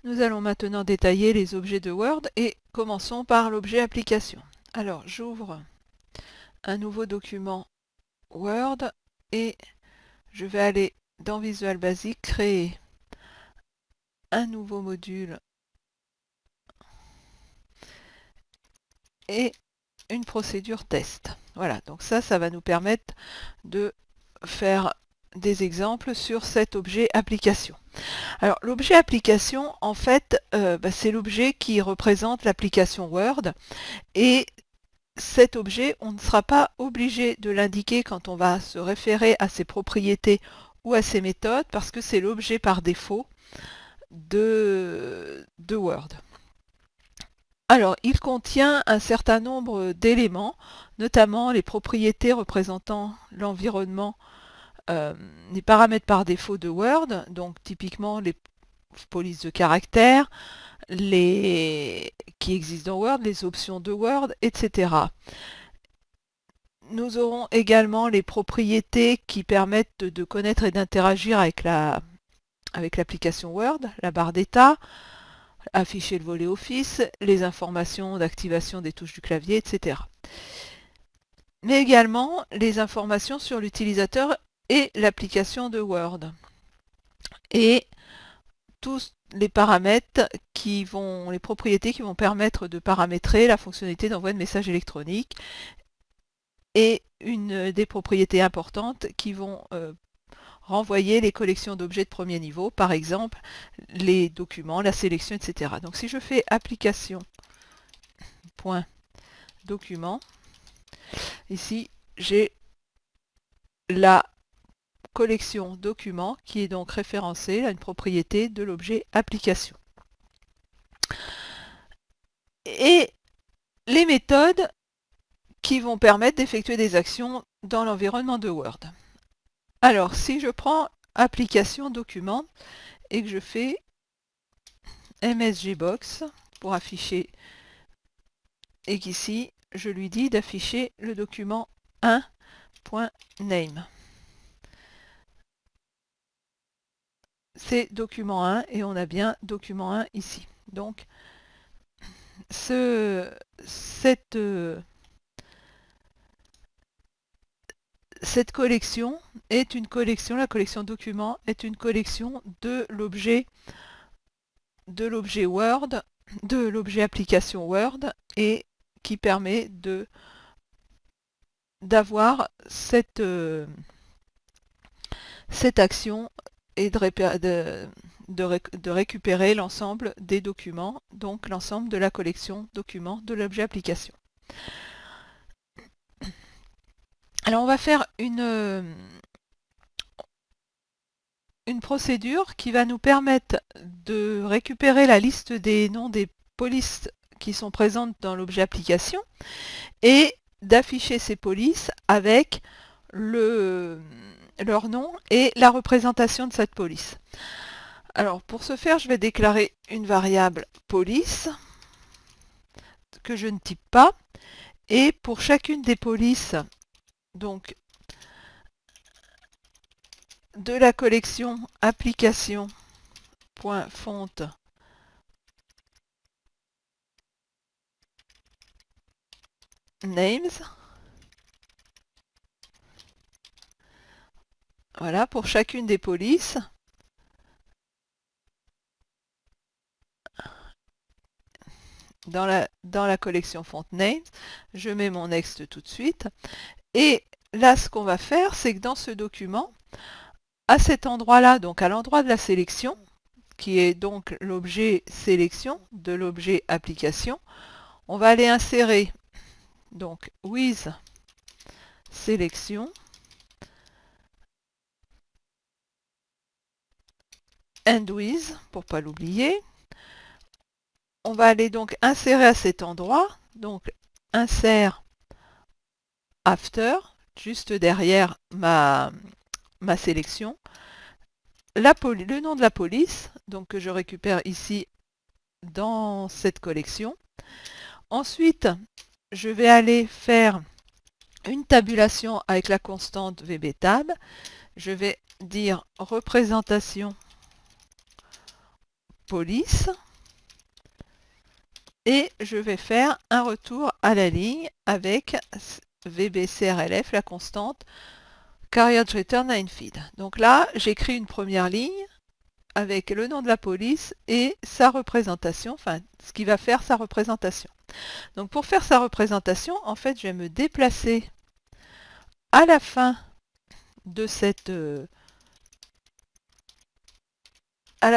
Nous allons maintenant détailler les objets de Word et commençons par l'objet application. Alors j'ouvre un nouveau document Word et je vais aller dans Visual Basic, créer un nouveau module et une procédure test. Voilà, donc ça va nous permettre de faire des exemples sur cet objet application. Alors l'objet application, en fait, c'est l'objet qui représente l'application Word et cet objet, on ne sera pas obligé de l'indiquer quand on va se référer à ses propriétés ou à ses méthodes parce que c'est l'objet par défaut de Word. Alors, il contient un certain nombre d'éléments, notamment les propriétés représentant l'environnement, les paramètres par défaut de Word, donc typiquement les polices de caractères, qui existent dans Word, les options de Word, etc. Nous aurons également les propriétés qui permettent de connaître et d'interagir avec l'application Word, la barre d'état, afficher le volet Office, les informations d'activation des touches du clavier, etc. Mais également les informations sur l'utilisateur et l'application de Word. Et tous les paramètres les propriétés qui vont permettre de paramétrer la fonctionnalité d'envoi de messages électroniques et une des propriétés importantes qui vont renvoyer les collections d'objets de premier niveau, par exemple les documents, la sélection, etc. Donc si je fais application.document, ici j'ai la collection documents qui est donc référencée à une propriété de l'objet application. Et les méthodes qui vont permettre d'effectuer des actions dans l'environnement de Word. Alors, si je prends application document et que je fais MSGbox pour afficher et qu'ici, je lui dis d'afficher le document 1.name. C'est document 1 et on a bien document 1 ici. Donc, cette collection est une collection, la collection documents est une collection de l'objet Word, de l'objet application Word et qui permet d'avoir cette action et de récupérer l'ensemble des documents, donc l'ensemble de la collection documents de l'objet application. Alors on va faire une procédure qui va nous permettre de récupérer la liste des noms des polices qui sont présentes dans l'objet application et d'afficher ces polices avec leur nom et la représentation de cette police. Alors pour ce faire, je vais déclarer une variable police que je ne type pas et pour chacune des polices donc de la collection application.font names. Voilà, pour chacune des polices. Dans la collection font names, je mets mon next tout de suite. Et là, ce qu'on va faire, c'est que dans ce document, à cet endroit-là, donc à l'endroit de la sélection, qui est donc l'objet sélection de l'objet application, on va aller insérer donc with sélection and with, pour ne pas l'oublier. On va aller donc insérer à cet endroit, donc insert after, juste derrière ma sélection, le nom de la police, donc que je récupère ici dans cette collection. Ensuite, je vais aller faire une tabulation avec la constante VBTab. Je vais dire représentation police et je vais faire un retour à la ligne avec VBCRLF, la constante carriage return line feed. Donc là, j'écris une première ligne avec le nom de la police et sa représentation, enfin ce qui va faire sa représentation. Donc pour faire sa représentation, en fait, je vais me déplacer à la fin de cette ligne, à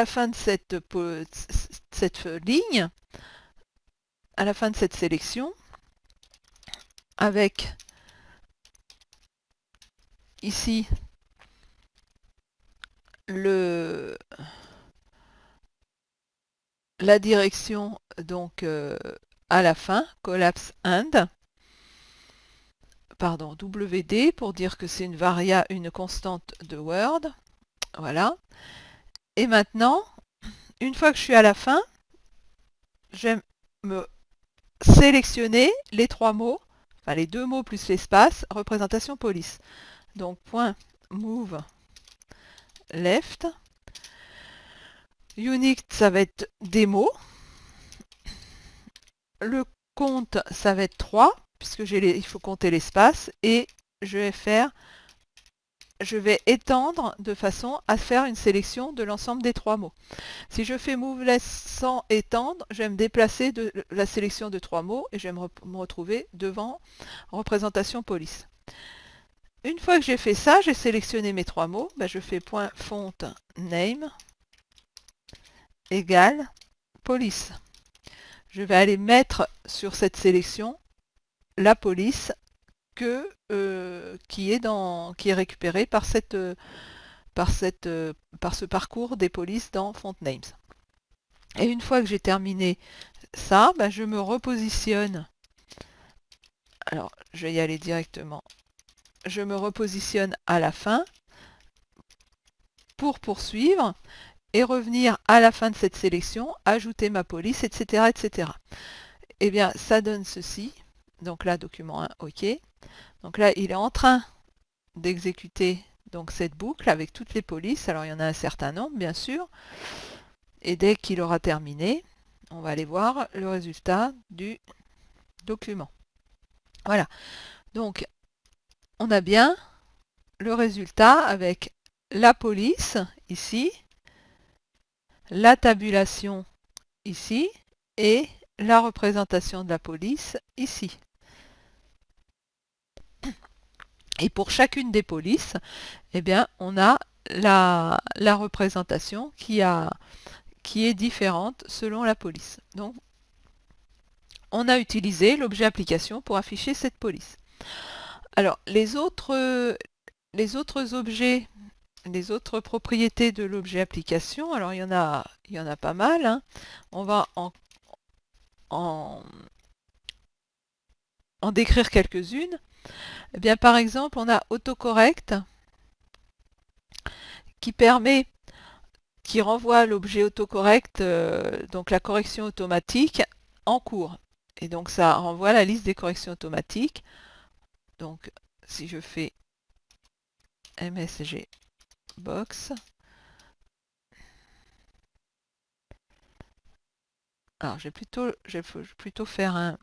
la fin de cette sélection, avec ici la direction donc à la fin, collapse end, pardon, WD pour dire que c'est une constante de Word. Voilà. Et maintenant, une fois que je suis à la fin, je vais me sélectionner les trois mots, enfin les deux mots plus l'espace, représentation police. Donc point move left. Unique, ça va être des mots. Le compte, ça va être 3, puisque il faut compter l'espace. Et je vais étendre de façon à faire une sélection de l'ensemble des trois mots. Si je fais moveless sans étendre, je vais me déplacer de la sélection de trois mots et je vais me retrouver devant représentation police. Une fois que j'ai fait ça, j'ai sélectionné mes trois mots, je fais point font name égale police. Je vais aller mettre sur cette sélection la police qui est récupérée par ce parcours des polices dans Font Names. Et une fois que j'ai terminé ça, je me repositionne. Alors, je vais y aller directement. Je me repositionne à la fin pour poursuivre et revenir à la fin de cette sélection, ajouter ma police, etc., etc. Eh bien, ça donne ceci. Donc là, document 1, OK. Donc là, il est en train d'exécuter donc cette boucle avec toutes les polices. Alors, il y en a un certain nombre, bien sûr. Et dès qu'il aura terminé, on va aller voir le résultat du document. Voilà. Donc, on a bien le résultat avec la police ici, la tabulation ici et la représentation de la police ici. Et pour chacune des polices, eh bien, on a la représentation qui est différente selon la police. Donc, on a utilisé l'objet application pour afficher cette police. Alors, les autres objets, les autres propriétés de l'objet application, alors il y en a pas mal. Hein. On va en décrire quelques-unes. Eh bien, par exemple, on a autocorrect qui renvoie l'objet autocorrect, donc la correction automatique, en cours. Et donc ça renvoie la liste des corrections automatiques. Donc si je fais MSG box, alors je vais plutôt faire un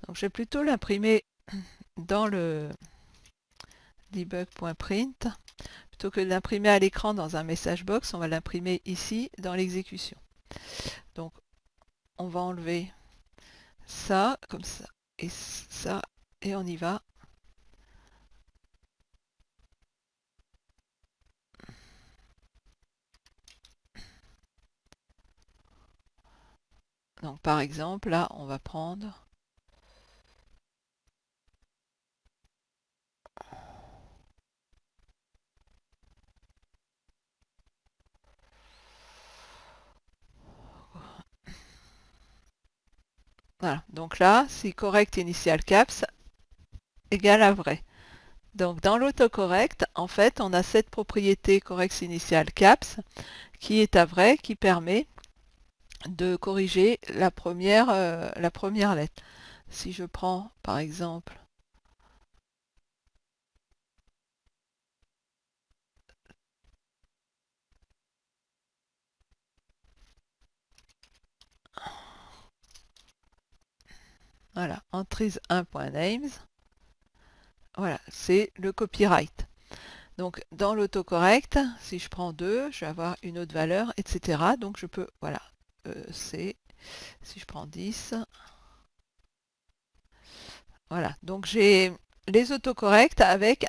donc je vais plutôt l'imprimer dans le debug.print plutôt que de l'imprimer à l'écran dans un message box, on va l'imprimer ici dans l'exécution. Donc on va enlever ça comme ça et ça et on y va. Donc par exemple là on va prendre Voilà, donc là, si correct initial caps égale à vrai. Donc dans l'autocorrect, en fait, on a cette propriété correct initial caps qui est à vrai, qui permet de corriger la première lettre. Si je prends par exemple voilà, entries 1.names, voilà, c'est le copyright. Donc dans l'autocorrect, si je prends 2, je vais avoir une autre valeur, etc. Donc je peux, voilà, c'est, si je prends 10, voilà. Donc j'ai les autocorrects avec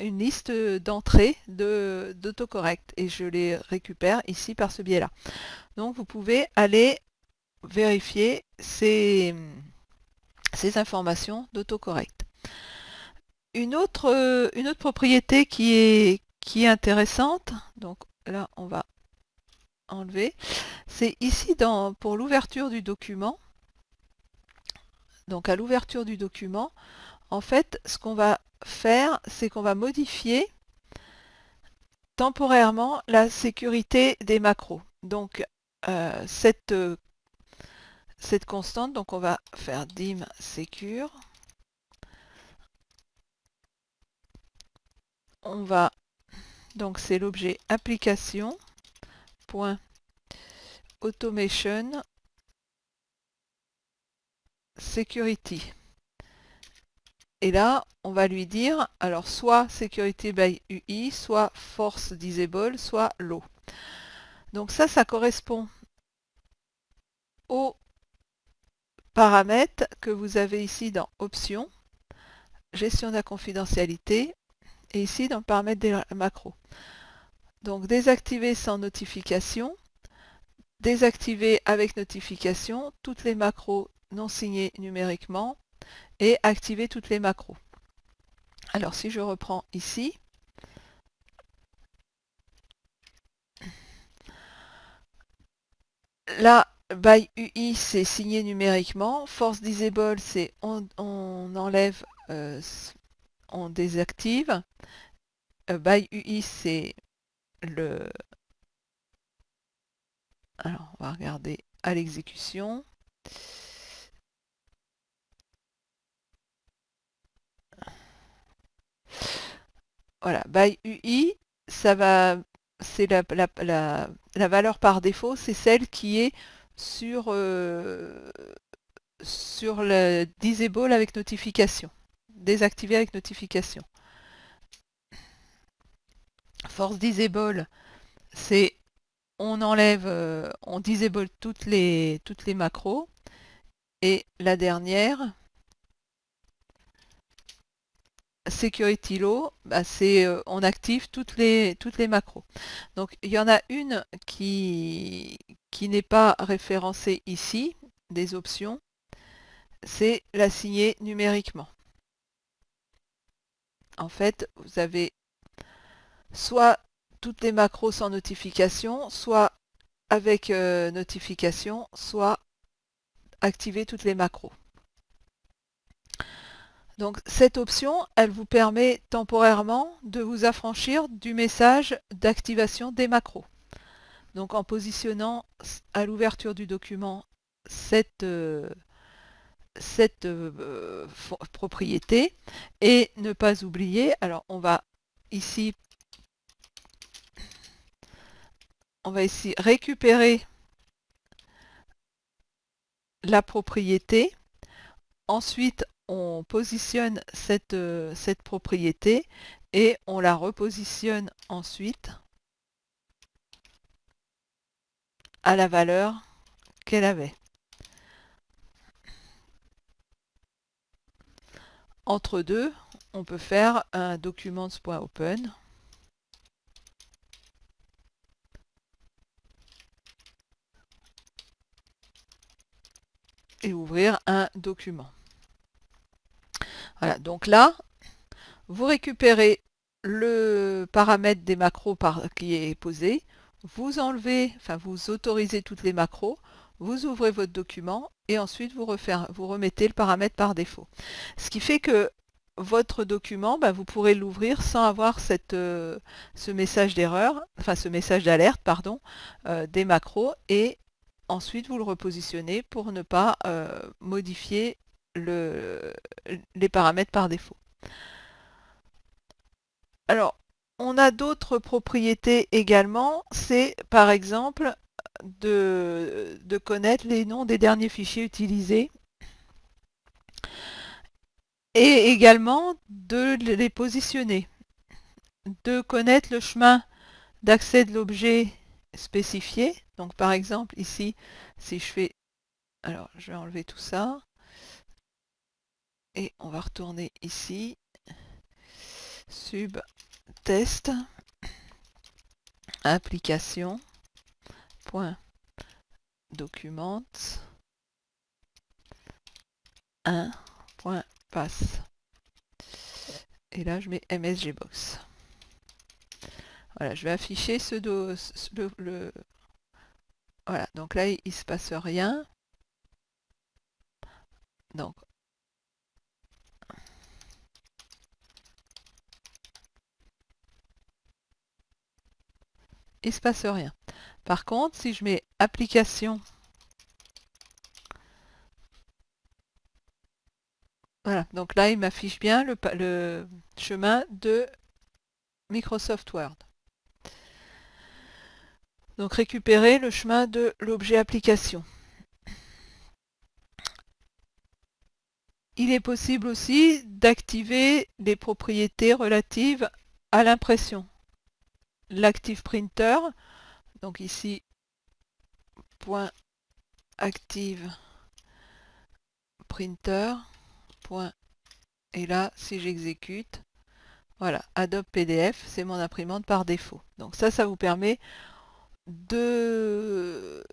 une liste d'entrées d'autocorrect et je les récupère ici par ce biais-là. Donc vous pouvez aller vérifier ces informations d'autocorrect. Une autre propriété qui est intéressante, donc là on va enlever, c'est ici pour l'ouverture du document. Donc à l'ouverture du document, en fait, ce qu'on va faire, c'est qu'on va modifier temporairement la sécurité des macros. Donc cette constante, donc on va faire dim secure. On va, donc c'est l'objet application point automation security. Et là, on va lui dire, alors soit security by UI, soit force disable, soit low. Donc ça correspond aux paramètres que vous avez ici dans options, gestion de la confidentialité, et ici dans paramètres des macros. Donc désactiver sans notification, désactiver avec notification, toutes les macros non signées numériquement, et activer toutes les macros. Alors si je reprends ici, là, by UI, c'est signé numériquement. Force disable, c'est on enlève, on désactive. By UI, c'est le... Alors, on va regarder à l'exécution. Voilà, by UI, ça va, c'est la valeur par défaut, c'est celle qui est sur le disable avec notification, désactivé avec notification. Force disable, c'est on enlève, on disable toutes les macros. Et la dernière, security low, bah, c'est on active toutes les macros. Donc il y en a une qui n'est pas référencée ici, des options, c'est la signer numériquement. En fait, vous avez soit toutes les macros sans notification, soit avec notification, soit activer toutes les macros. Donc cette option, elle vous permet temporairement de vous affranchir du message d'activation des macros. Donc en positionnant à l'ouverture du document cette propriété et ne pas oublier, alors on va ici récupérer la propriété. Ensuite, on positionne cette propriété et on la repositionne ensuite à la valeur qu'elle avait. Entre deux, on peut faire un documents.open et ouvrir un document. Voilà, donc là, vous récupérez le paramètre des macros qui est posé, vous enlevez, enfin vous autorisez toutes les macros, vous ouvrez votre document et ensuite vous remettez le paramètre par défaut. Ce qui fait que votre document, vous pourrez l'ouvrir sans avoir ce message d'erreur, enfin ce message d'alerte, pardon, des macros, et ensuite vous le repositionnez pour ne pas modifier les paramètres par défaut. Alors, on a d'autres propriétés également, c'est par exemple de connaître les noms des derniers fichiers utilisés et également de les positionner, de connaître le chemin d'accès de l'objet spécifié. Donc par exemple ici, si je fais, alors je vais enlever tout ça et on va retourner ici, sub test application point documents 1.pass. Et là, je mets msgbox. Voilà, je vais afficher voilà, donc là, il ne se passe rien. Donc, il ne se passe rien. Par contre, si je mets application, voilà, donc là, il m'affiche bien le chemin de Microsoft Word. Donc, récupérer le chemin de l'objet application. Il est possible aussi d'activer les propriétés relatives à l'impression. L'active printer, donc ici, point active printer, point, et là, si j'exécute, voilà, Adobe PDF, c'est mon imprimante par défaut. Donc ça vous permet de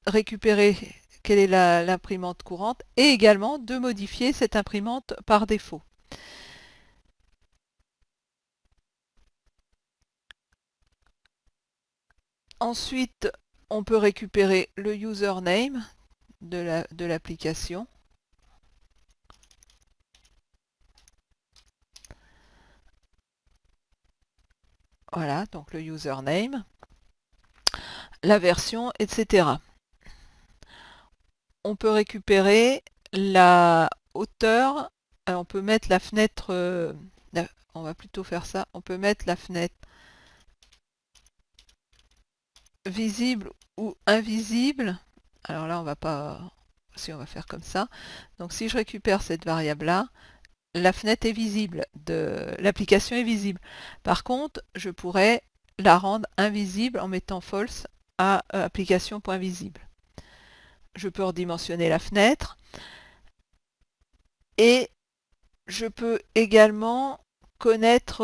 récupérer quelle est l'imprimante courante et également de modifier cette imprimante par défaut. Ensuite, on peut récupérer le username de l'application. Voilà, donc le username, la version, etc. On peut récupérer la hauteur, on peut mettre la fenêtre, on va plutôt faire ça, on peut mettre la fenêtre visible ou invisible. Alors là, on va pas, si on va faire comme ça. Donc si je récupère cette variable-là, la fenêtre est visible, l'application est visible. Par contre, je pourrais la rendre invisible en mettant false à application.visible. Je peux redimensionner la fenêtre et je peux également connaître,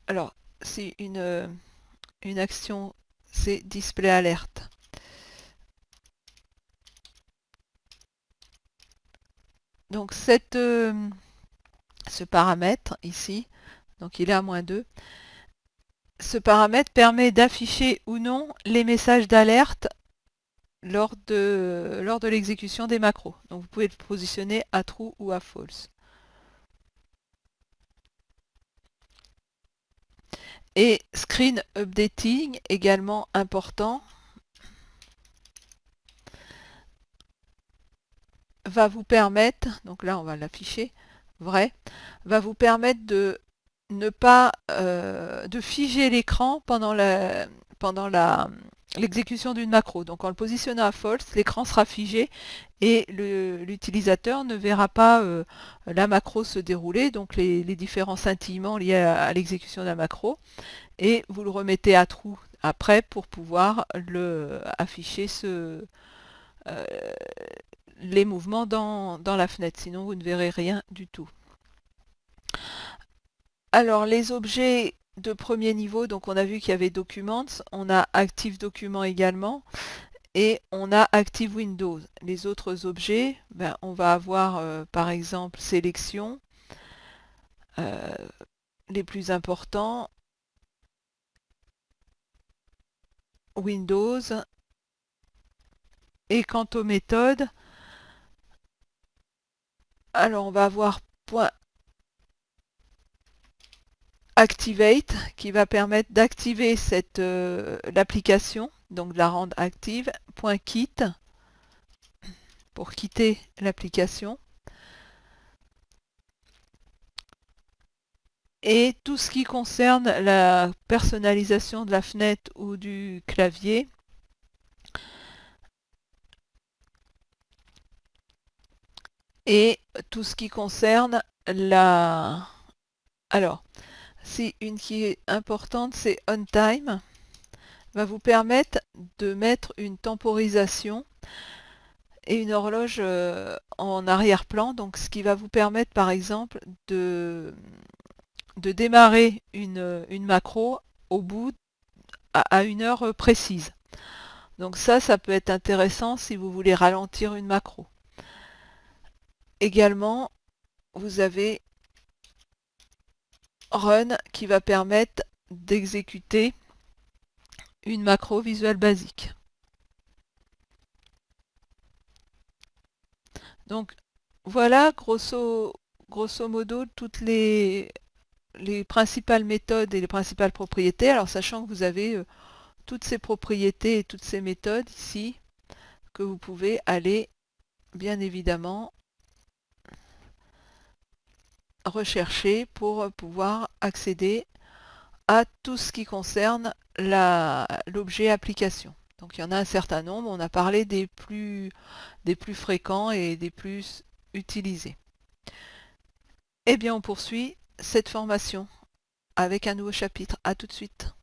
alors si une action c'est display alerte. Donc ce paramètre ici, donc il est à -2, ce paramètre permet d'afficher ou non les messages d'alerte lors de l'exécution des macros. Donc vous pouvez le positionner à true ou à false. Et screen updating, également important, va vous permettre, donc là on va l'afficher, vrai, va vous permettre de ne pas de figer l'écran pendant l'exécution d'une macro. Donc en le positionnant à false, l'écran sera figé et l'utilisateur ne verra pas la macro se dérouler, donc les différents scintillements liés à l'exécution de la macro, et vous le remettez à true après pour pouvoir afficher les mouvements dans la fenêtre, sinon vous ne verrez rien du tout. Alors les objets de premier niveau, donc on a vu qu'il y avait Documents, on a Active Document également, et on a Active Windows. Les autres objets, on va avoir par exemple Sélection, les plus importants, Windows, Et quant aux méthodes, alors on va avoir point activate qui va permettre d'activer cette l'application, donc de la rendre active. Point quit pour quitter l'application. Et tout ce qui concerne la personnalisation de la fenêtre ou du clavier, et tout ce qui concerne la... Alors, si une qui est importante, c'est on time, va vous permettre de mettre une temporisation et une horloge en arrière-plan, donc ce qui va vous permettre par exemple de démarrer une macro au bout à une heure précise. Donc ça peut être intéressant si vous voulez ralentir une macro. Également, vous avez Run qui va permettre d'exécuter une macro Visual Basic. Donc voilà grosso modo toutes les principales méthodes et les principales propriétés. Alors sachant que vous avez toutes ces propriétés et toutes ces méthodes ici que vous pouvez aller bien évidemment rechercher pour pouvoir accéder à tout ce qui concerne l'objet application. Donc il y en a un certain nombre, on a parlé des plus fréquents et des plus utilisés. Eh bien on poursuit cette formation avec un nouveau chapitre. À tout de suite.